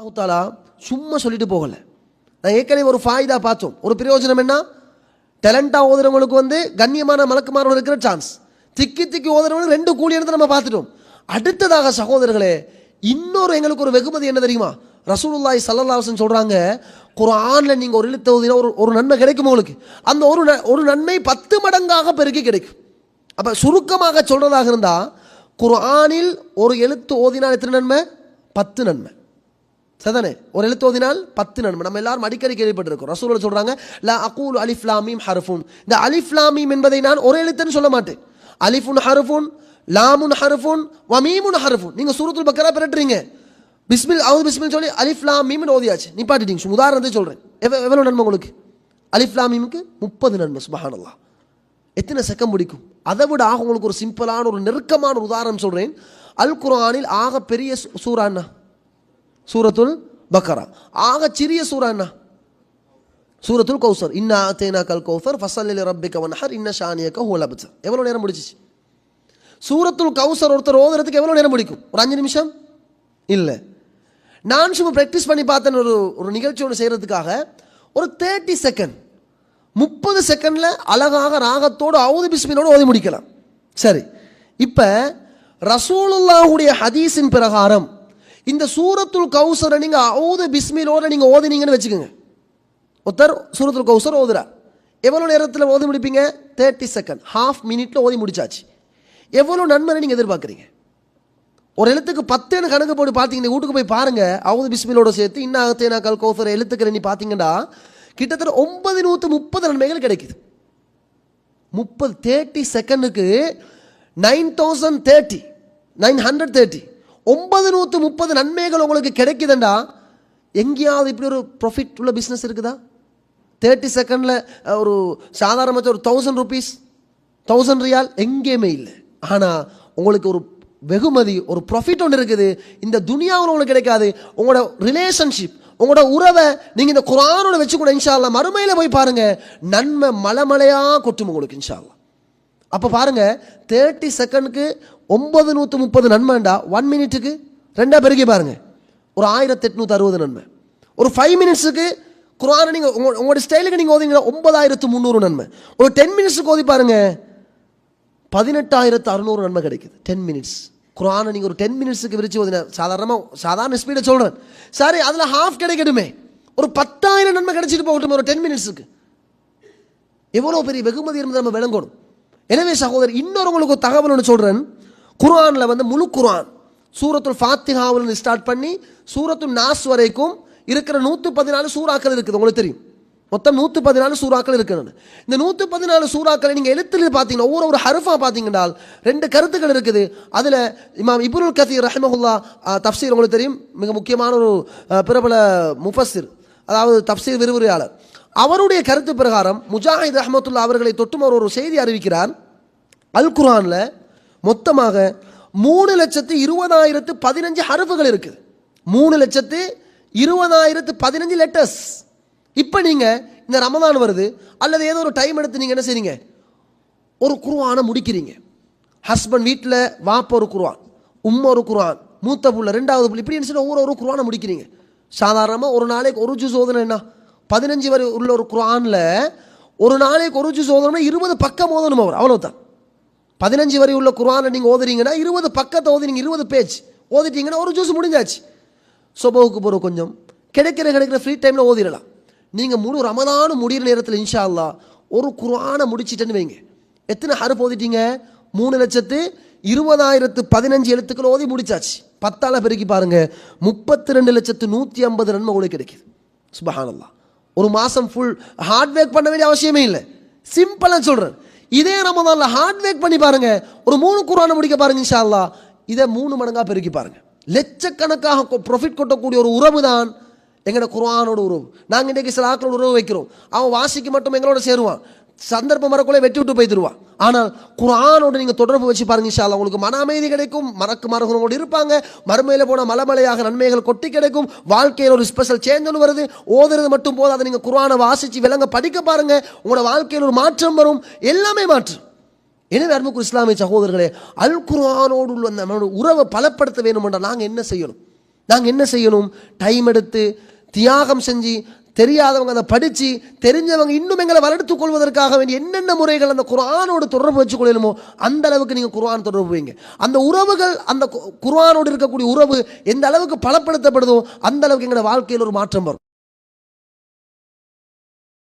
அல்லாஹ் சும்மா சொல்லிட்டு போகல. நான் ஏற்கனவே ஒரு ஃபாயிதா பார்த்தோம். ஒரு பிரயோஜனம் என்ன? டேலண்டா ஓதுறவங்களுக்கு கண்ணியமான மலக்குமாரோட இருக்கிற சான்ஸ். திக்கி திக்கி ஓதுறவங்களுக்கு 2 கூலி எடுத்து நம்ம பார்த்துட்டோம். அடுத்ததாக சகோதரர்களே, இன்னொரு எங்களுக்கு ஒரு வெகுமதி என்ன தெரியுமா? ரசூலுல்லாஹி ஸல்லல்லாஹு அலைஹி வஸல்லம் சொல்றாங்க, குர்ஆன்ல நீங்க ஒரு எழுத்து ஓதினா ஒரு நன்மை கிடைக்கும் உங்களுக்கு. அந்த ஒரு நன்மை 10 மடங்காக பெருக்கி கிடைக்கும். அப்ப சுருக்கமாக சொல்றதாக இருந்தா, குர்ஆனில் ஒரு எழுத்து ஓதினால் எத்தனை நன்மை? 10 நன்மை. சரிதானே? ஒரு எழுத்து ஓதினால் 10 நன்மை. நம்ம எல்லாரும் அடிக்கடி கேள்விப்பட்டிருக்கோம். ரசூலுல்லாஹ் சொல்றாங்க, லா அகூலு அலிஃப் லாம் மீம் ஹர்ஃபுன். இந்த அலிஃப் லாம் மீம் என்பதை நான் ஒரு எழுத்துன்னு சொல்ல மாட்டேன். அலிஃபுன் ஹர்ஃபுன், லாமுன் ஹர்ஃபுன், வ மீமுன் ஹர்ஃபுன். நீங்க சூரத்துல் பக்கரா பெறறீங்க. பிஸ்மில் அவுது பிஸ்மில் சொல்லி அலிஃப் லாம் மீம்னு ஓதியாச்சு. நிப்பாட்டிட்டீங்க. உதாரணத்தை சொல்றேன். எவ்வளவு நன்மை உங்களுக்கு? அலிஃப் லாம் மீமுக்கு 30 நன்மை. சுப்ஹானல்லாஹ். எத்தனை செகண்ட் பிடிக்கும்? அதை விட உங்களுக்கு ஒரு சிம்பிளான ஒரு நெருக்கமான ஒரு உதாரணம் சொல்றேன். அல் குர்ஆனில் ஆக பெரிய சூரா என்ன? சூரத்துல் பக்கரா. ஆக சிறிய சூரா என்ன? சூரத்துல் கௌசர். இன்னா ஆதைனாக்கல் கௌசர் ஃபஸல்லி லிரப்பிக வன்ஹர் இன்ன ஷானியக ஹுவல் அப்தர். எவ்வளவு நேரம் முடிச்சிச்சு? சூரத்துல் கௌசர் ஒருத்தர் ஓதுறதுக்கு எவ்வளவு நேரம் பிடிக்கும்? ஒரு 5 நிமிஷம் இல்லை. நான் சும்மா ப்ராக்டிஸ் பண்ணி பார்த்தேன். ஒரு நிகழ்ச்சி ஒன்று செய்யறதுக்காக ஒரு 30 செகண்ட் 30 செகண்ட்ல அழகாக ராகத்தோடு அவுது பிஸ்மிலோடு ஓதி முடிக்கலாம். சரி, இப்போ ரசூலுல்லாஹுடைய ஹதீஸின் பிரகாரம் இந்த சூரத்துல் கௌசரை நீங்க அவுது பிஸ்மிலோட நீங்க ஓதினீங்கன்னு வச்சுக்கோங்க. ஒருத்தர் சூரத்துல் கௌசர் ஓதுறார். எவ்வளவு நேரத்தில் ஓதி முடிப்பீங்க? 30 செகண்ட், ஹாஃப் மினிட்ல ஓதி முடிச்சாச்சு. எவ்வளவு நன்மை நீங்க எதிர்பார்க்குறீங்க? ஒரு எழுத்துக்கு 10 கணக்கு போட்டு பார்த்தீங்கன்னா வீட்டுக்கு போய் பாருங்க. அவுது பிஸ்மிலோட சேர்த்து இன்னா ஆதைனாக்கல் கௌசர் எழுத்துக்களை நீ பார்த்தீங்கன்னா கிட்டத்தட்ட 930 நன்மைகள் கிடைக்குது. 30 செகண்டுக்கு 930 930 நன்மைகள் உங்களுக்கு கிடைக்குதுண்டா. எங்கேயாவது இப்படி ஒரு ப்ராஃபிட் உள்ள பிஸ்னஸ் இருக்குதா? 30 செகண்டில் ஒரு சாதாரணமாக ஒரு 1000 ரூபீஸ் 1000 ரியால் எங்கேயுமே இல்லை. ஆனால் உங்களுக்கு ஒரு வெகுமதி, ஒரு ப்ராஃபிட் ஒன்று இருக்குது. இந்த துனியாவில் உங்களுக்கு கிடைக்காது. உங்களோட ரிலேஷன்ஷிப், உங்களோட உறவை நீங்கள் இந்த குர்ஆனோட வச்சு கூட இன்ஷா அல்லாஹ் மறுமையில் போய் பாருங்க, நன்மை மலைமலையாக கொட்டும் உங்களுக்கு இன்ஷா அல்லாஹ். அப்போ பாருங்க, 30 செகண்டுக்கு 930 நன்மைண்டா 1 மினிட்டுக்கு 2 பெருக்கி பாருங்க, ஒரு 1860 நன்மை. ஒரு 5 மினிட்ஸுக்கு குர்ஆனை நீங்கள் உங்களோட ஸ்டைலுக்கு நீங்கள் ஓதிங்கன்னா 9300 நன்மை. ஒரு 10 மினிட்ஸுக்கு ஓதி பாருங்க, 18600 நன்மை கிடைக்குது. 10 மினிட்ஸ் குர்ஆனை நீங்கள் ஒரு 10 மினிட்ஸுக்கு விரிச்சு ஓதினா, சாதாரண ஸ்பீடை சொல்கிறேன். சரி, அதில் ஹாஃப் கிடைக்கணுமே, ஒரு 10000 நன்மை கிடைச்சிட்டு போகட்டும் ஒரு 10 மினிட்ஸுக்கு. எவ்வளோ பெரிய வெகுமதி இருந்து நம்ம விளங்கணும். எனவே சகோதரர், இன்னொருங்களுக்கு ஒரு தகவல் ஒன்று சொல்கிறேன். குர்ஆனில் முழு குர்ஆன் சூரத்துல் ஃபாத்திஹாவில் ஸ்டார்ட் பண்ணி சூரத்துல் நாஸ் வரைக்கும் இருக்கிற 114 சூறாக்கள் இருக்குது. உங்களுக்கு தெரியும், மொத்தம் 114 சூறாக்கள் இருக்கிறது. இந்த 114 சூறாக்களை நீங்கள் எழுத்துல பார்த்தீங்கன்னா, ஒவ்வொரு ஹர்ஃபா பார்த்தீங்கன்னா 2 கருத்துக்கள் இருக்குது. அதில் இமாம் இப்னுல் கதீர் ரஹ்மஹுல்லாஹ் தஃப்சீர் உங்களுக்கு தெரியும், மிக முக்கியமான ஒரு பிரபல முஃபஸ்ஸிர், அதாவது தஃப்சீர் விரிவுரையாளர். அவருடைய கருத்து பிரகாரம் முஜாஹித் ரஹ்மத்துல்லாஹ் அவர்களை தொட்டும் அவர் ஒரு செய்தி அறிவிக்கிறார். அல் குர்ஆனில் மொத்தமாக 3,20,015 ஹர்ஃபுகள் இருக்குது. 3,20,015 லெட்டர்ஸ். இப்போ நீங்கள் இந்த ரமதான் வருது அல்லது ஏதோ ஒரு டைம் எடுத்து நீங்கள் என்ன செய்றீங்க? ஒரு குர்ஆனை முடிக்கிறீங்க. ஹஸ்பண்ட் வீட்டில் வாப்ப ஒரு குர்ஆன், உம்மா ஒரு குர்ஆன், மூத்த புள்ள 2வது புள்ள, இப்படி என்ன ஒரு குர்ஆனை முடிக்கிறீங்க. சாதாரணமாக ஒரு நாளைக்கு ஒரு ஜுஸ் ஓதுனா என்ன? 15 வரை உள்ள ஒரு குர்ஆனில் ஒரு நாளைக்கு ஒரு ஜுஸ் ஓதணும்னா 20 பக்கம் ஓதணும். அவர் அவ்வளோதான். 15 வரை உள்ள குர்ஆனை நீங்கள் ஓதுறீங்கன்னா 20 பக்கத்தை ஓதுறீங்க, 20 பேஜ் ஓதிட்டீங்கன்னா ஒரு ஜூஸ் முடிஞ்சாச்சு. சுபஹுக்கு போகிற கொஞ்சம் கிடைக்கிற ஃப்ரீ டைமில் ஓதிடலாம். நீங்கள் முழு ரமதானு முடிகிற நேரத்தில் இன்ஷா அல்லாஹ் ஒரு குர்ஆனை முடிச்சிட்டேன்னு வைங்க, எத்தனை ஹர்ஃப் ஓதிட்டீங்க? 3,20,015 எழுத்துக்கள் ஓதி முடிச்சாச்சு. 10ஆல் பெருக்கி பாருங்க, 32,150 நன்மை உங்களுக்கு கிடைக்குது. சுப்ஹானல்லாஹ். ஒரு மாதம் ஃபுல் ஹார்ட் ஒர்க் பண்ண வேண்டிய அவசியமே இல்லை. சிம்பிளாக சொல்கிறேன். இதே ரமதானில் ஹார்ட் ஒர்க் பண்ணி பாருங்க, ஒரு 3 குர்ஆனை முடிக்க பாருங்க இன்ஷா அல்லாஹ். இதை 3 மடங்காக பெருக்கி பாருங்க. லட்சக்கணக்காக ப்ராஃபிட் கொட்டக்கூடிய ஒரு உறவு தான் எங்களோட குர்ஆனோட உறவு. நாங்கள் இன்றைக்கு சில ஆக்களோட உறவு வைக்கிறோம். அவன் வாசிக்கு மட்டும் எங்களோட சேருவான், சந்தர்ப்பம் வரக்குள்ளே வெட்டி விட்டு போய் தருவான். ஆனால் குர்ஆனோட நீங்கள் தொடர்பு வச்சு பாருங்க இன்ஷா அல்லாஹ், உங்களுக்கு மன அமைதி கிடைக்கும். மறக்குமாறுகளோடு இருப்பாங்க. மறுமையில் போனால் மலைமலையாக நன்மைகள் கொட்டி கிடைக்கும். வாழ்க்கையில் ஒரு ஸ்பெஷல் சேஞ்ச் ஒன்று வருது. ஓதுறது மட்டும் போது, அதை நீங்கள் குர்ஆனை வாசித்து விளங்க படிக்க பாருங்க, உங்களோட வாழ்க்கையில் ஒரு மாற்றம் வரும், எல்லாமே மாற்றம். எனவே அன்புக்குரிய இஸ்லாமிய சகோதரர்களே, அல் குர்ஆனோடு உள்ள நம்மளோட உறவை பலப்படுத்த வேணும் என்றால் நாங்கள் என்ன செய்யணும்? நாங்கள் என்ன செய்யணும்? டைம் எடுத்து தியாகம் செஞ்சு தெரியாதவங்க அதை படித்து தெரிஞ்சவங்க இன்னும் எங்களை வளர்த்துக் கொள்வதற்காக வேண்டிய என்னென்ன முறைகள் அந்த குர்ஆனோடு தொடர்பு வச்சு கொள்ளணுமோ அந்த அளவுக்கு நீங்கள் குர்ஆன் தொடர்பு வைங்க. அந்த உறவுகள், அந்த குர்ஆனோடு இருக்கக்கூடிய உறவு எந்த அளவுக்கு பலப்படுத்தப்படுதோ அந்த அளவுக்கு எங்களோட வாழ்க்கையில் ஒரு மாற்றம் வரும்.